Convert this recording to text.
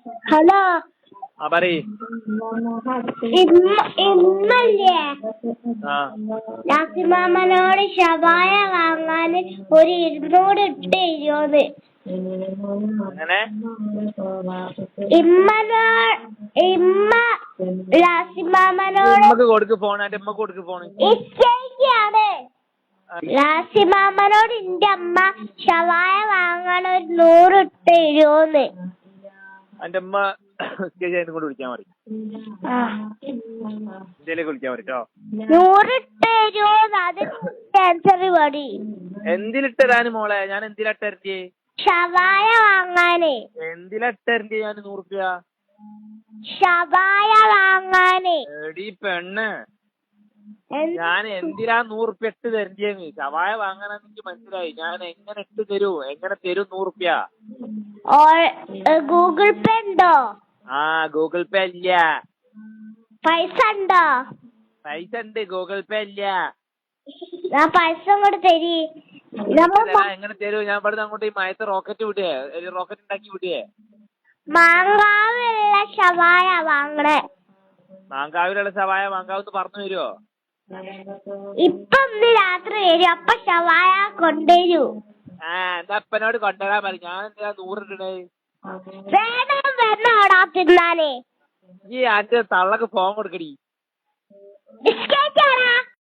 Hello പറയ്. ഇന്നല്ലേ നാസിമാമനോട് ഷവായ വാങ്ങാന് ഒരു 200 ഇട്ട് തരുമോന്ന്. അങ്ങനെ ഇമ്മ ലാസിമാമനോട് ഉമ്മക്ക് കൊടുക്ക് ഫോൺ. എന്റെ ഉമ്മക്ക് കൊടുക്ക് ഫോൺ. ഇഷ്ടമാണ് ലാസിമാമനോട് എന്റെ അമ്മ ഷവായ വാങ്ങാൻ ഒരു 100 ഇട്ട് തരുമോന്ന്. എന്റെ ഉമ്മ കൊണ്ട് വിളിക്കാൻ മതി. ഇന്ത്യയിലേക്ക് വിളിക്കാൻ മതിട്ടോ. 100 ഇട്ട് തരുമോന്ന്. അത് ആൻസർ മതി. എന്തിലിട്ടരാന് മോളെ? ഞാൻ എന്തിലിട്ടരണ്ടേ? ഷവായ വാങ്ങാനേ. എന്തിലിട്ടരണ്ടേ ഞാൻ 100 റുപ്യ? ഷവായ വാങ്ങാനേ. എടീ പെണ്ണ്, ഞാൻ എന്തിനാ 100 റുപ്യ ഇട്ട് തരണ്ടേന്ന്? ഷവായ വാങ്ങാനാന്ന് എനിക്ക് മനസ്സിലായി. ഞാൻ എങ്ങനെ ഇട്ട് തരൂ? എങ്ങനെ തരും 100 റുപ്യ? ഗൂഗിൾ പേ ഉണ്ടോ? ഗൂഗിൾ പേ ഇല്ല. പൈസ ഉണ്ടോ? പൈസ ഉണ്ട്, ഗൂഗിൾ പേ ഇല്ല. ഞാൻ പൈസ അങ്ങോട്ട് തരി. എങ്ങനെ തരൂ? ഞാൻ ഇവിടുന്ന് അങ്ങോട്ട് ഈ മയത്ത് റോക്കറ്റ് വിടേ? റോക്കറ്റ് ഉണ്ടാക്കി വിടേ? മാങ്കാവിലുള്ള ഷവായ വാങ്ങണേ. മാങ്കാവിലുള്ള ഷവായ മാങ്കാവെന്ന് പറഞ്ഞു തരുമോ? ഇപ്പൊ ഇന്ന് രാത്രി വരും. അപ്പൊ ഷവായ കൊണ്ടുവരൂ. എന്റെ അപ്പനോട് കൊണ്ടുവരാൻ പറ. ഞാൻ എന്തിനാ 100 ഇടണേ? വേണം വരണോടാ തിന്നാനേ. ഈ ആന്റെ തള്ളക്ക് ഫോൺ കൊടുക്കടി. ബിസ്കറ്റ് ആടാ.